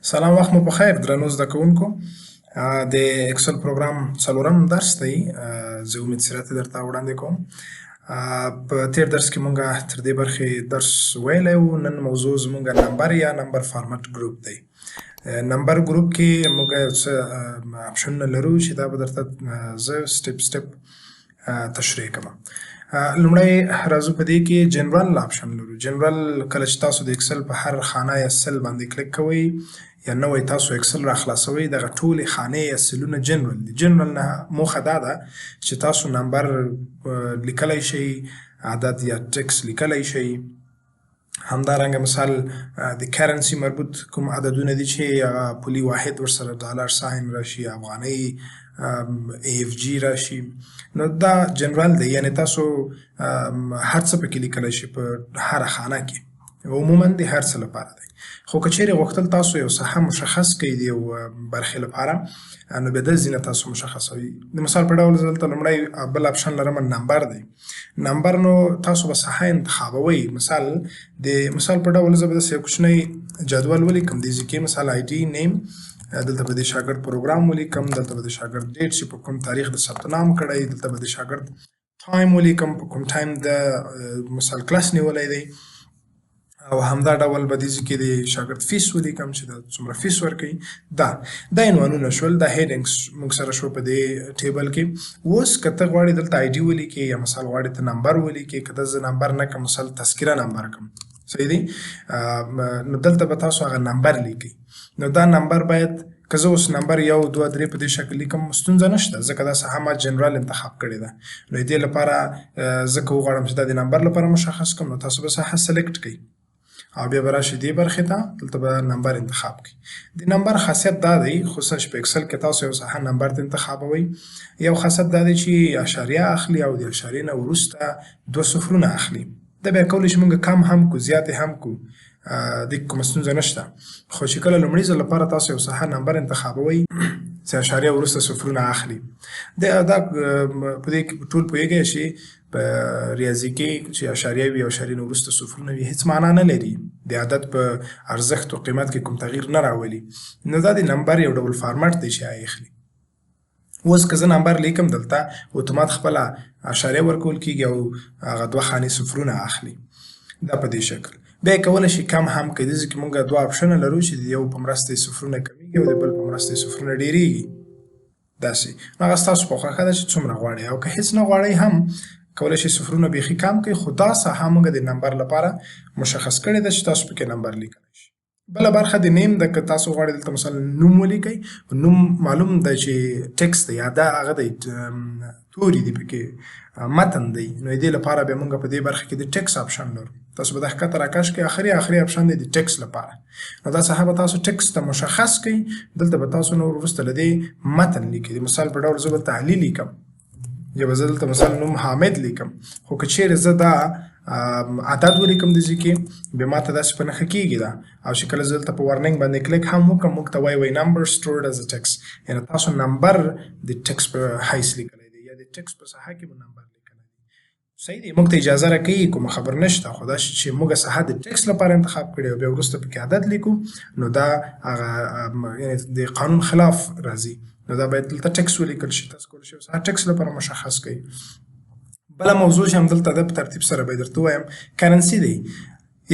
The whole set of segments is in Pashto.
سلام وخت مو پخیر درنو زده کوونکو. د اکسل پروګرام څلورم درس دی. زه امید سرت درته وړاندې کوم. په تیر درس کې مونږه تر دې برخې درس ویلی و. نن موضوع زمونږه نمبر یا نمبر فارمټ ګروپ دی. نمبر ګروپ کې مونږه یو څه اپشنونه لرو چې دا به درته زه سټپ سټپ تشریح کوم. لومړی راځو په دې کې جنرال اپشن لرو. جنرال کله چې تاسو د اکسل په هر خانه یا سل باندې کلیک کوئ یا نوی تاسو اکسل را خلاصوئ، دغه ټولې خانې یا سلونه جنرال دي. جنرال نه موخه دا ده چې تاسو نمبر لیکلی شئ، عدد یا ټکس لیکلی شئ. همدارنګه مثال د کرنسي مربوط کوم عددونه دي چې پولي واحد ورسره ډالر ساین راشي، افغانۍ اف جی راشي، نو دا جنرال دی. یعنی تاسو هر څه پکې لیکلی شئ په هره خانه کې. عموما د هر څه لپاره دی. خو که چیرې غوښتل تاسو یو ساحه مشخص کړئ د یو برخې لپاره، نو بیا د ځینې تاسو مشخصوي. د مثال په ډول زه دلته لومړی بل اپشن لرم، نمبر دی. نمبر نو تاسو به ساحه انتخابوئ. مثال په ډول زه به داسې یو کوچنی جدول ولیکم. د کې مثال آی ډي نیم، دلته به د شاګرد پروګرام ولیکم، دلته به د شاګرد ډیټ چې په کوم تاریخ د ثبت نام کړی، دلته به د شاګرد ټایم ولیکم، په کوم ټایم د مثال کلاس نیولی دی، او همدا ډول به دې کې د شاګرد فیس ولیکم چې دا څومره فیس ورکوي. دا عنوانونه شول، دا هیډینګس موږ سره شو په دې ټیبل کې. اوس که ته غواړې دلته آی ډي ولیکې یا مثال غواړې ته نمبر ولیکې، که ته زه نمبر نه کړم، مثال تذکره نمبر کړم، صحیح دی، نو دلته به تاسو هغه نمبر لیکئ. نو دا نمبر باید که زه اوس نمبر 1 2 3 په دې شکل لیکم، ستونزه نشته ځکه دا ساحه ما جنرال انتخاب کړې ده. نو دې لپاره زه که وغواړم چې دا د نمبر لپاره مشخص کړم، نو تاسو به ساحه سلیکټ کړئ او بیا به راشئ دې برخې ته، دلته به نمبر انتخاب کړئ. د نمبر خاصیت دا دی، خصوصا چې په اکسل کې تاسو یو ساحه نمبر ته انتخابوئ، یو خاصیت دا دی چې اشاریه اخلي او د اشاریې نه وروسته 2 صفرونه اخلي. دا بیا کولی شي موږ کم هم کو، زیاتې هم کو، د کومه ستونزه نشته. خو چې کله لومړي ځل لپاره تاسو یو ساحه نمبر انتخابوئ چې اشاریه وروسته صفرونه اخلي، دا په دې کې ټول پوهېږئ چې په ریاضي کې چې اشاریه وي او اشاریې نه وروسته صفرونه وي هېڅ معنا نه لري، د عدد په ارزښت او قیمت کې کوم تغییر نه راولي. نو دا د نمبر یو ډول فارمټ دی چې اخلي. اوس که زه نمبر لیکم، دلته اتومات خپله اشاریه ورکول کېږي او هغه 2 خانې صفرونه اخلي. دا په دې شکل. بیا یې کولی شي کم هم کړئ. داسې کې موږ 2 اپشنه لرو چې د یو په مرسته یې صفرونه کمیږي او د بل په مرسته یې صفرونه ډېرېږي. داسې نو هغه ستاسو په خوښه ده چې څومره غواړئ، او که هېڅ نه غواړئ هم کولی شئ صفرونه بیخي کم کړئ. خو دا ساحه موږ د نمبر لپاره مشخص کړې ده چې تاسو پکې نمبر لیکلی شئ. بله برخه د نیم ده. که تاسو غواړئ دلته مثلا نوم ولیکئ، نوم معلوم ده چې ټکس دی یا دا هغه دی، توري دي پکې، متن دی. نو دې لپاره بیا موږ په دې برخه کې د ټکس اپشن لرو. تاسو به د ښکته راکش کې آخري اپشن دی د ټکس لپاره. نو دا ساحه به تاسو ټکس ته مشخص کړئ. دلته به تاسو نور وروسته له دې متن لیکئ. د مثال په ډول زه به تعلیل لیکم، یا به زه دلته مثلا نوم حامد لیکم. خو که چیرې زه دا عدد ولیکم د کې، بیا ماته داسې په نښه کېږي دا. او چې کله زه دلته په ورننګ باندې کلیک هم وکړم، موږ ته وایي نمبر stored as a text، یعنې تاسو نمبر د ټکس په حیث لیکلی دی یا د ټکس په ساحه کې به نمبر لیکلی دی. صحیح دی، موږ ته اجازه راکوي، کومه خبر نشته. خو دا چې موږ ساحه د ټکس لپاره انتخاب کړې او بیا وروسته پکې عدد لیکو، نو دا هغه یعنې د قانون خلاف راځي. نو دا باید دلته ټکس ولیکل شي. تاسو کولی شئ ساحه ټکس لپاره مشخص کړئ. بله موضوع چې هم دلته ده په ترتیب سره به درته ووایم، کرنسي دی.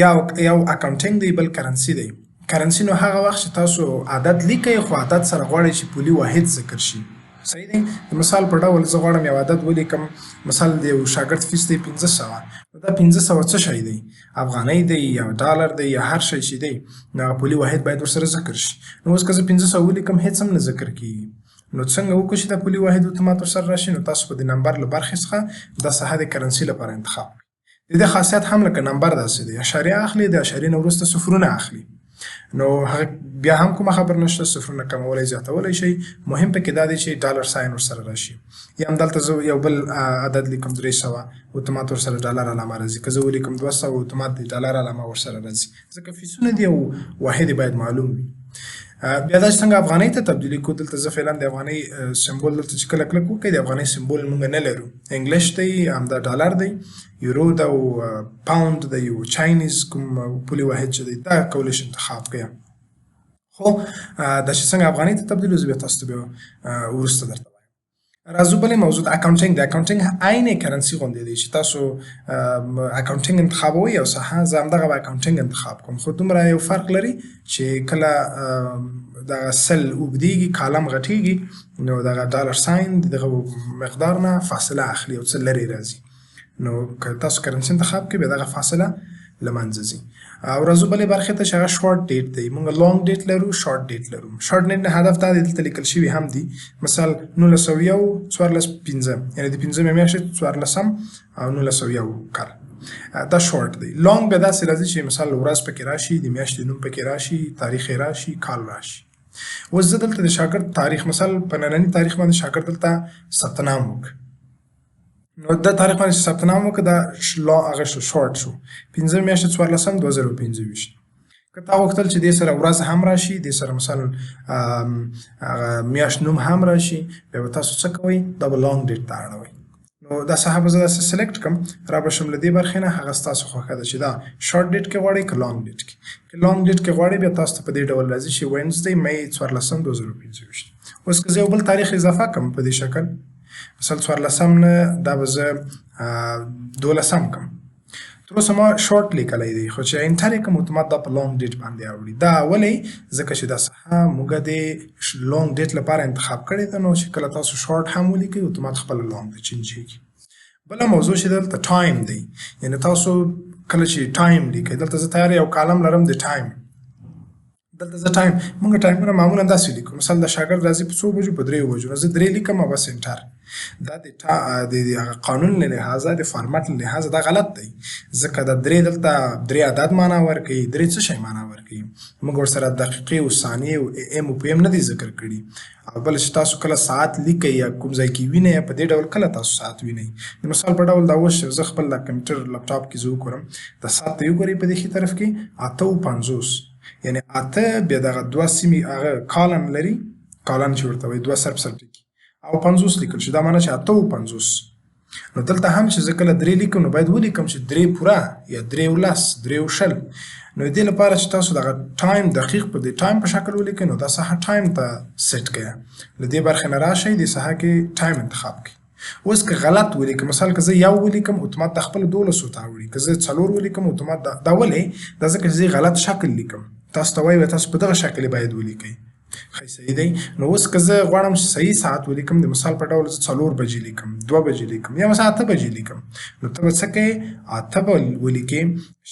یو اکاونټینګ دی، بل کرنسي دی. کرنسي نو هغه وخت چې تاسو عدد لیکئ خو عدد سره غواړئ چې پولي واحد ذکر شي. صحیح دی. د مثال په ډول زه غواړم یو عدد ولیکم، مثال د یو شاګرد فیس دی 500. نو دا 500 څه شی دی؟ افغانۍ دی یا ډالر دی یا هر شی چې دی، نو هغه پولي واحد باید ورسره ذکر شي. نو اوس که زه 500 ولیکم هېڅ هم نه ذکر کېږي. نو څنګه وکړو چې دا پولي واحد اتومات ورسره راشي؟ نو تاسو به د نمبر له برخې څخه دا ساحه د کرنسي لپاره انتخاب کړئ. د دې خاصیت هم لکه نمبر داسې دی، اشاریه اخلي، د اشاریې نه وروسته صفرونه اخلي. نو بیا هم کومه خبر نشته، صفرونه کمولی زیاتولی شئ. مهم پکې دا دی چې ډالر ساین ورسره راشي. یا هم دلته زه یو بل عدد لیکم 300، اتومات ورسره ډالر علامه راځي. که زه ولیکم 200، اتومات د ډالر علامه ورسره راځي، ځکه فیسونه دي او واحد باید معلوم وي. بیا دا چې څنګه افغانۍ ته تبدیلي کړو، دلته زه فعلا د افغانۍ سمبول دلته چې کله کلک وکړئ، د افغانۍ سمبول موږ نه لرو. انګلیش دی، همدا ډالر دی، یورو ده او پاوند دی، یو چاینیز کوم پولي واحد چې دی، دا کولی شئ انتخاب کړئ. خو دا چې څنګه افغاني ته تبدیل زه بیا تاسو ته بیا وروسته درته وایم. راځو بلې موضوع د اکاونټینګ. د اکاونټینګ عین کرنسي غوندې دی چې تاسو اکاونټینګ انتخابوئ او زه همدغه اکاونټینګ انتخاب کوم، خو دومره یو فرق لري چې کله دغه سل اوږدېږي، کالم غټېږي، نو دغه ډالر ساین د دغه مقدار نه فاصله اخلي او څه لرې راځي. نو که تاسو کرنسي انتخاب کړئ بیا دغه فاصله له منځه ځي. او راځو بلې برخې ته چې هغه شارټ ډیټ دی. موږ لانګ ډیټ لرو، شارټ ډیټ لرو. شارټ ډیټ نه هدف دا دی، دلته لیکل شوي هم دي، مثال 1901 یعنې د 5مې میاشتې 14 او 1901 کال، دا شارټ دی. لانګ بیا داسې راځي چې مثال ورځ پکې راشي، د میاشتې نوم پکې راشي، تاریخ یې راشي، کال راشي. اوس زه دلته د شاګرد تاریخ مثال په ننني تاریخ باندې شاګرد دلته ثبت نام وکړ، نو دا تاریخ باندې ثبت نام وکړه، دا هغه شارټ شو. 5مې میاشتې 14 2025. که تا غوښتل چې دې سره ورځ هم راشي، دې سره مثلا میاشت نوم هم راشي، بیا به تاسو څه کوئ؟ دا به لانګ ډیټ ته اړوئ. نو دا صحابه زه داسې سلیکټ کړم، را به شم له دې برخې نه هغه ستاسو خوښه ده چې دا شارټ ډیټ کې غواړئ که لانګ ډیټ کې. که لانګ ډیټ کې غواړئ بیا تاسو ته په دې ډول راځي چې وینزډی مې 14 2025. اوس که زه یو بل تاریخ اضافه کړم په دې شکل، مثلا 14 نه دا به زه 12 کړم. تر اوسه ما شارټ لیکلی دی، خو چې انټر یې کړم اتومات دا په لانګ ډیټ باندې اوړي. دا ولې؟ ځکه چې دا صحه موږ د لانګ ډیټ لپاره انتخاب کړې ده، نو چې کله تاسو شارټ هم ولیکئ اتومات خپله لانګ ډیټ چینجېږي. بله موضوع چې دلته ټایم دی، یعنې تاسو کله چې ټایم لیکئ، دلته زه تیار یو کالم لرم د ټایم، دلته زه ټایم، موږ ټایمونه معمولا داسې لیکو، مثلا د شاګرد راځي په 2 بجو په 3 بجو، نو زه 3 لیکم او بس انټر. دا د قانون له لحاظه، د فارمټ له لحاظه دا غلط دی، ځکه دا 3 دلته 3 عدد معنا ورکوي، 3 څه شی معنا ورکوي، موږ ورسره دقیقې او ثانیې او ام او پی ام نه دي ذکر کړي. او بل چې تاسو کله ساعت لیکئ یا کوم ځای کې وینئ، په دې ډول کله تاسو ساعت وینئ. د مثال په ډول دا اوس زه خپل کمپیوټر لپټاپ کې زه وګورم، د ساعت ته وګورئ په دې ښي طرف کې 8:50، یعنې 8 بیا دغه 2 سیمې هغه کالن لري، کالن چې ورته وایي 2 سر ټکي او 50 لیکل شي، دا معنی چې 8:50. نو دلته هم چې زه کله 3 لیکم نو باید ولیکم چې 3 پوره یا 3:10 3:20. نو دې لپاره چې تاسو دغه ټایم دقیق په دې ټایم په شکل ولیکئ، نو دا ساحه ټایم ته سیټ کړئ، له دې برخې نه راشئ، دې ساحه کې ټایم انتخاب کړئ. اوس که غلط ولیکم، مثال که زه 1 ولیکم اتومات د خپل 12 ته اوړي، که زه 4 ولیکم اتومات دا ولې؟ دا ځکه چې زه غلط شکل لیکم، تاسو ته وایي تاسو په دغه شکل باید ولیکئ. ښه صحیح دی. نو اوس که زه غواړم چې صحیح ساعت ولیکم، د مثال په ډول زه 4 بجې لیکم، 2 بجې لیکم، یا مثلا 8 بجې لیکم، نو ته به څه کوې؟ 8 به ولیکې،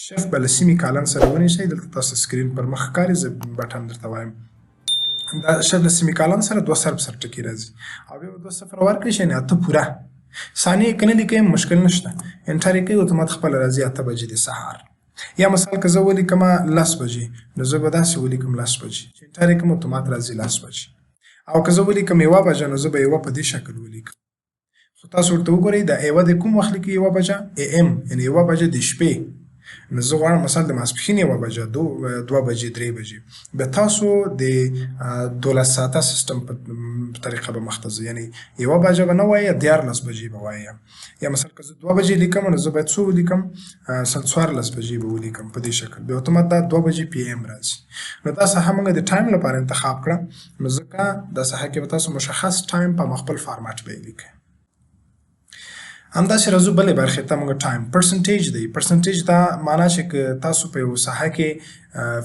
شفت به له سیمې کالن سره ونیسئ، دلته تاسو سکرین پر مخ ښکاري، زه بټن درته وایم، دا شفت له سیمې کالن سره 2 سر په سر ټکي راځي، او بیا به 2 صفره ورکړئ، یعنې 8 پوره. ثانیې که نه لیکئ مشکل نشته، انټر یې کوئ اتومات خپله راځي 8 بجې د سهار. یا مثال که زه ولیکم 10 بجې، نو زه به داسې ولیکم 10 بجې، چې انټر یې کړم اتومات راځي 10 بجې. او که زه ولیکم 1 بجه، نو زه به 1 په دې شکل ولیکم. خو تاسو ورته وګورئ دا 1 د کوم وخت لیکي؟ 1 بجه AM، یعنې 1 بجه د شپې. نو زه غواړم مثلا د ماسپښین 1 بجه، 2 بجې، 3 بجې، بیا تاسو د 12 ساعته سیستم په طریقه به مخ ته ځئ، یعنې 1 بجه به نه وایه، 14 بجې به وایه. یا مثلا که زه 2 بجې لیکم، نو زه باید څو ولیکم؟ 14 بجې به ولیکم په دې شکل، بیا اتومات دا 2 بجې PM راځي. نو دا ساحه موږ د ټایم لپاره انتخاب کړه، نو ځکه دا ساحه کې به تاسو مشخص ټایم په خپل فارمټ به یې لیکئ. همداسې راځو بلې برخې ته. موږ ټایم پرسنټیج دی. پرسنټیج دا معنا چې که تاسو په یو ساحه کې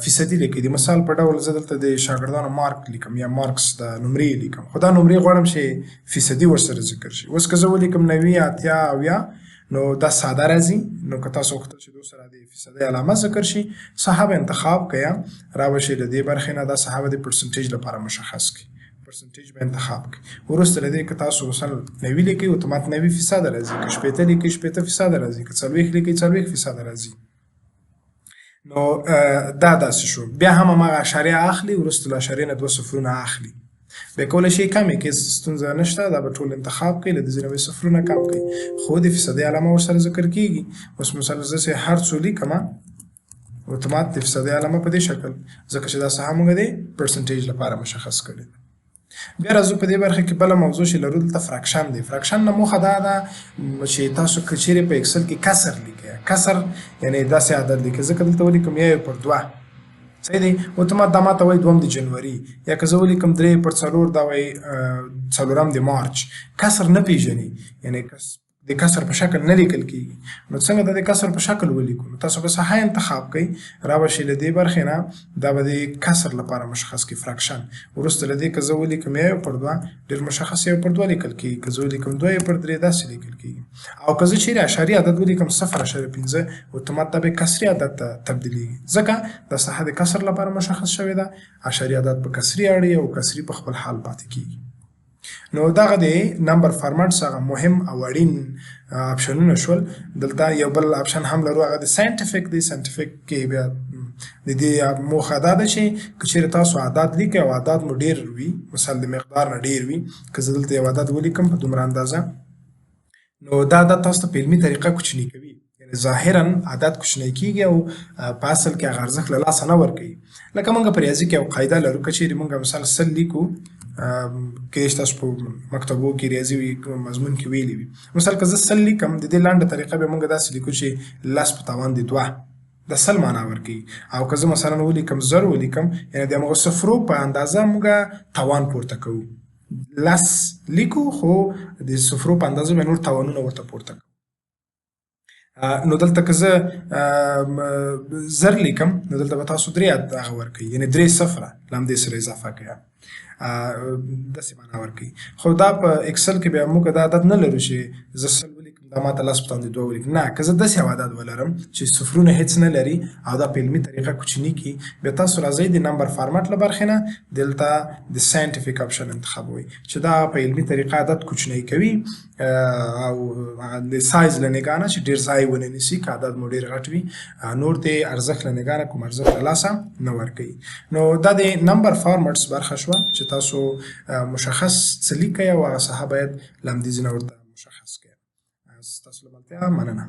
فیصدي لیکئ، د مثال په ډول زه دلته د شاګردانو مارک لیکم یا مارکس د نمرې لیکم، خو دا نمرې غواړم چې فیصدي ورسره ذکر شي. اوس که زه ولیکم 90 80 اویا، نو دا ساده راځي. نو که تاسو غوښتل چې دو سره د فیصدي علامه ذکر شي، ساحه به انتخاب کړئ، را به شئ له دې برخې نه دا ساحه به د پرسنټیج لپاره مشخص کړئ، پرسنټیج به انتخاب کړئ. وروسته له دې که تاسو مثلا 90 لیکئ اتومات 90% راځي، که 80 لیکئ 80% راځي، که 40 لیکئ 40% راځي. نو دا داسې شو. بیا هم هماغه اشاریه اخلي، وروسته له اشاریې نه 2 صفرونه اخلي. بیا کولی شئ کم یې کړئ، ستونزه نشته، دا به ټول انتخاب کړئ، له دې ځای نه به صفرونه کم کړئ، خو د فیصدي علامه ورسره ذکر کېږي. اوس مثلا زه چې هر څو لیکم اتومات د فیصدي علامه په دې شکل، ځکه چې دا ساحه موږ د پرسنټیج لپاره مشخص کړې ده. بیا راځو په دې برخه کې بله موضوع چې لرو دلته فراکشن دی. فراکشن نه موخه دا ده چې تاسو که چیرې په اکسل کې کسر لیکئ، کسر یعنې داسې عدد لیکئ، ځکه دلته ولیکم 1/2 څه صحیح دی. اتومات دا ماته وایي 2 د جنوري، یا که زه ولیکم 3/4 دا وایي 4 د مارچ. کسر نه پیژني، یعنی د کسر په شکل نه لیکل کېږي. نو څنګه د کسر په شکل ولیکو؟ نو تاسو به صحه انتخاب کړئ، رابشئ له دې برخې نه دا به د کسر لپاره مشخص کړي فراکشن. وروسته له دې که زه ولیکم 1/2 ډېر مشخص 1/2 لیکل کېږي، که زه ولیکم 2/3 داسې لیکل کېږي. او که زه چیرې اشاري عدد ولیکم 0.5 اتومات دا به کسري عدد ته تبدیلېږي، ځکه دا صحه د کسر لپاره مشخص شوې ده. اشاري عدد په کسري اړوي او کسري په خپل حال پاتې کېږي. نو دغه د نمبر فارمټ څخه مهم او اړین اپشنونه شول. دلته یو بل اپشن هم لرو، هغه د ساینټیفیک دی. ساینټیفیک کې بیا د دې موخه دا ده چې که چیرې تاسو عدد لیکئ او عدد مو ډېر وي، مثلا د مقدار نه ډېر وي، که زه دلته یو عدد ولیکم په دومره اندازه، نو دا عدد تاسو ته په علمي طریقه کوچني کوي. یعنې ظاهرا عدد کوچنی کېږي او په اصل کې هغه ارزښت له لاسه نه ورکوي. لکه موږ په ریاضي کې یو قاعده لرو، که چیرې موږ مثلا 100 لیکو، کېدای شي تاسو په مکتبو کې ریاضي مضمون کې ویلي وي. مثلا که زه 100 لیکم، د دې لنډه طریقه به موږ داسې لیکو چې 10 په تاوان د 2 د 100 معنا ورکوي. او که زه مثلا ولیکم 1000 ولیکم، یعنې د هغو صفرو په اندازه موږ تاوان پورته کوو. 10 لیکو خو د صفرو په اندازه به نور تاوانونه ورته پورته کوو. نو دلته که زه 1000 لیکم، نو دلته به تاسو 3 هغه ورکوي، یعنې 3 صفره له همدې سره اضافه کوي، داسې معنا ورکوي. خو دا په اکسل کې بیا موږ دا عادت نه لرو چې زه 100 ولیکم دا ماته 10 په تاوان د 2 ولیکم. نه، که زه داسې یو عدد ولرم چې صفرونه هېڅ نه لري او دا په علمي طریقه کوچني کړي، بیا تاسو راځئ د نمبر فارمټ له برخې نه دلته د ساینټیفیک اپشن انتخابوئ چې دا په علمي طریقه عدد کوچنی کوي او د سایز له نګاه نه چې ډېر ځای ونه نیسي. که عدد مو ډېر غټ وي، نور ته ارزښت له نګاه نه کوم ارزښت له لاسه نه ورکوي. نو دا د نمبر فارمټس برخه شوه چې تاسو مشخص څه لیکئ او هغه ساحه باید له همدې ځای نه ورته مشخص کړئ. ستاسو له ملتیا مننه.